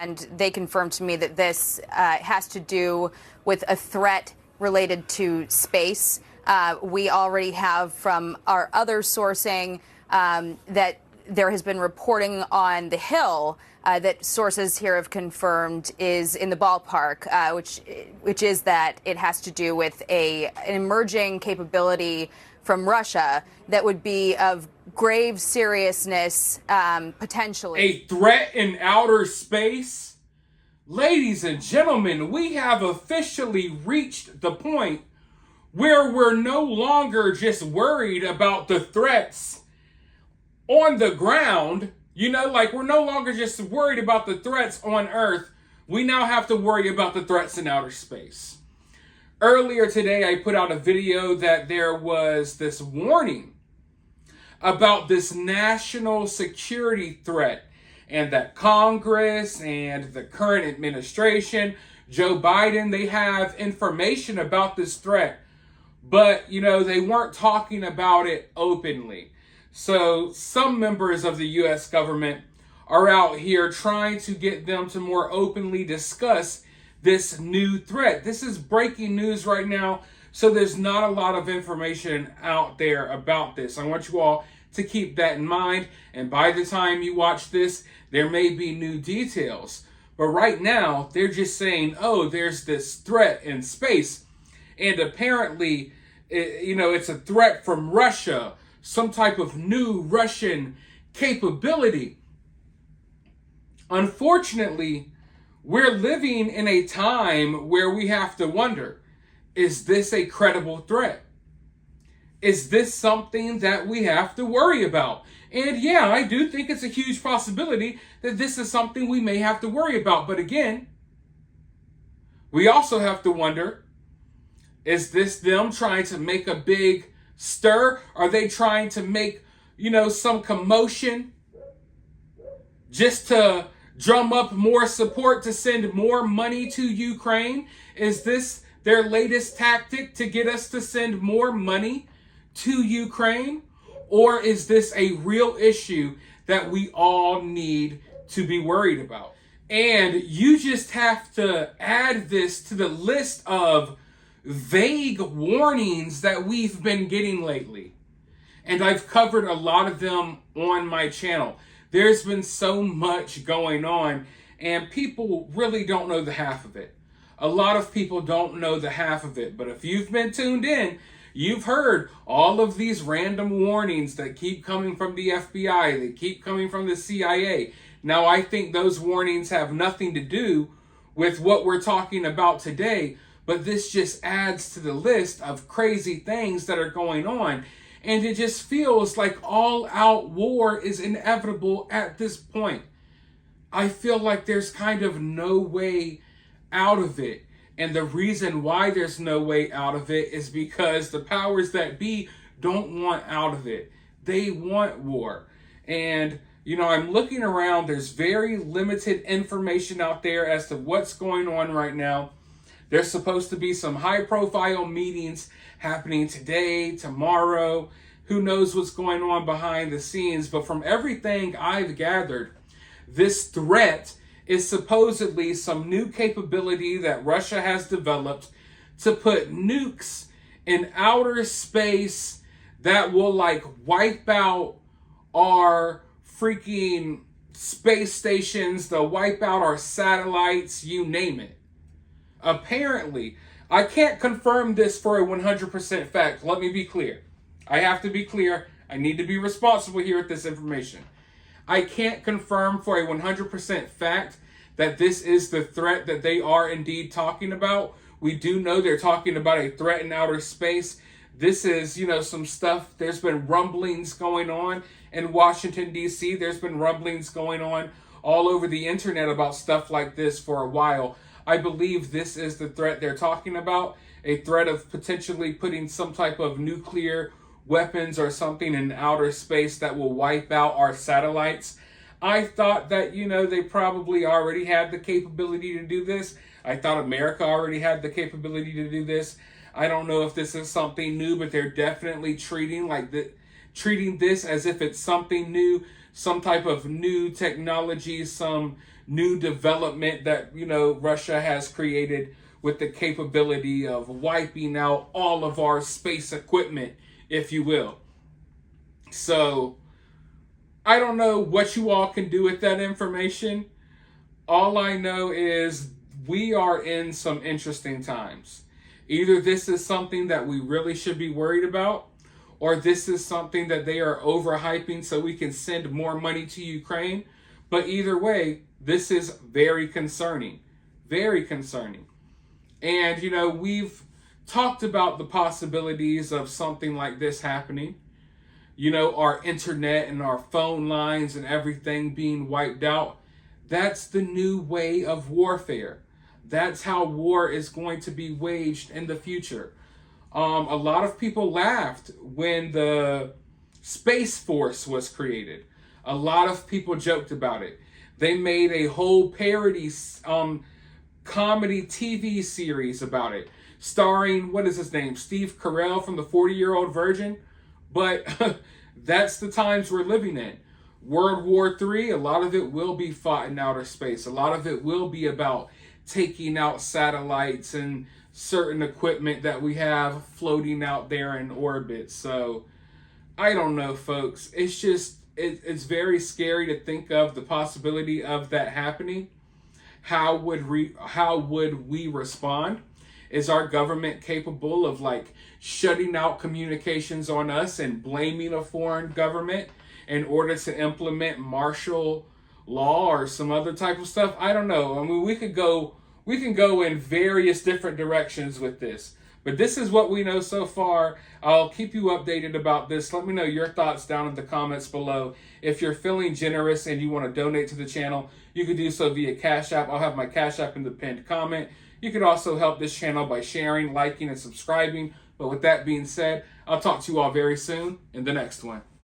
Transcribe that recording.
And they confirmed to me that this has to do with a threat related to space. We already have from our other sourcing that there has been reporting on the Hill that sources here have confirmed is in the ballpark, which is that it has to do with an emerging capability from Russia that would be of grave seriousness, potentially. A threat in outer space? Ladies and gentlemen, we have officially reached the point where we're no longer just worried about the threats on the ground. Like we're no longer just worried about the threats on Earth. We now have to worry about the threats in outer space. Earlier today, I put out a video that there was this warning about this national security threat, and that Congress and the current administration, Joe Biden, they have information about this threat, but they weren't talking about it openly. So some members of the US government are out here trying to get them to more openly discuss this new threat. This is breaking news right now, so there's not a lot of information out there about this. I want you all to keep that in mind, and by the time you watch this, there may be new details. But right now, they're just saying, oh, there's this threat in space, and apparently, it's a threat from Russia, some type of new Russian capability. Unfortunately, we're living in a time where we have to wonder, is this a credible threat? Is this something that we have to worry about? And yeah, I do think it's a huge possibility that this is something we may have to worry about. But again, we also have to wonder, is this them trying to make a big stir? Are they trying to make, some commotion just to drum up more support, to send more money to Ukraine? Is this their latest tactic to get us to send more money to Ukraine? Or is this a real issue that we all need to be worried about? And you just have to add this to the list of vague warnings that we've been getting lately. And I've covered a lot of them on my channel. There's been so much going on, and people really don't know the half of it. A lot of people don't know the half of it, but if you've been tuned in, you've heard all of these random warnings that keep coming from the FBI, that keep coming from the CIA. Now, I think those warnings have nothing to do with what we're talking about today, but this just adds to the list of crazy things that are going on. And it just feels like all-out war is inevitable at this point. I feel like there's kind of no way out of it. And the reason why there's no way out of it is because the powers that be don't want out of it. They want war. And, I'm looking around. There's very limited information out there as to what's going on right now. There's supposed to be some high-profile meetings happening today, tomorrow. Who knows what's going on behind the scenes? But from everything I've gathered, this threat is supposedly some new capability that Russia has developed to put nukes in outer space that will wipe out our freaking space stations, they'll wipe out our satellites, you name it. Apparently, I can't confirm this for a 100% fact. Let me be clear. I have to be clear. I need to be responsible here with this information. I can't confirm for a 100% fact that this is the threat that they are indeed talking about. We do know they're talking about a threat in outer space. This is, some stuff. There's been rumblings going on in Washington, D.C. There's been rumblings going on all over the internet about stuff like this for a while. I believe this is the threat they're talking about, a threat of potentially putting some type of nuclear weapons or something in outer space that will wipe out our satellites. I thought that, they probably already had the capability to do this. I thought America already had the capability to do this. I don't know if this is something new, but they're definitely treating this as if it's something new, some type of new technology, some new development that, Russia has created with the capability of wiping out all of our space equipment, if you will. So I don't know what you all can do with that information. All I know is we are in some interesting times. Either this is something that we really should be worried about, or this is something that they are overhyping so we can send more money to Ukraine. But either way, this is very concerning. Very concerning. And, we've talked about the possibilities of something like this happening. Our internet and our phone lines and everything being wiped out. That's the new way of warfare. That's how war is going to be waged in the future. A lot of people laughed when the Space Force was created. A lot of people joked about it. They made a whole parody comedy TV series about it, starring, what is his name, Steve Carell from the 40-Year-Old Virgin. But that's the times we're living in. World War III, a lot of it will be fought in outer space. A lot of it will be about taking out satellites and certain equipment that we have floating out there in orbit. So I don't know, folks. It's just, it's very scary to think of the possibility of that happening. How would we respond? Is our government capable of shutting out communications on us and blaming a foreign government in order to implement martial law or some other type of stuff? I don't know. I mean, we can go in various different directions with this. But this is what we know so far. I'll keep you updated about this. Let me know your thoughts down in the comments below. If you're feeling generous and you want to donate to the channel, you can do so via Cash App. I'll have my Cash App in the pinned comment. You can also help this channel by sharing, liking, and subscribing. But with that being said, I'll talk to you all very soon in the next one.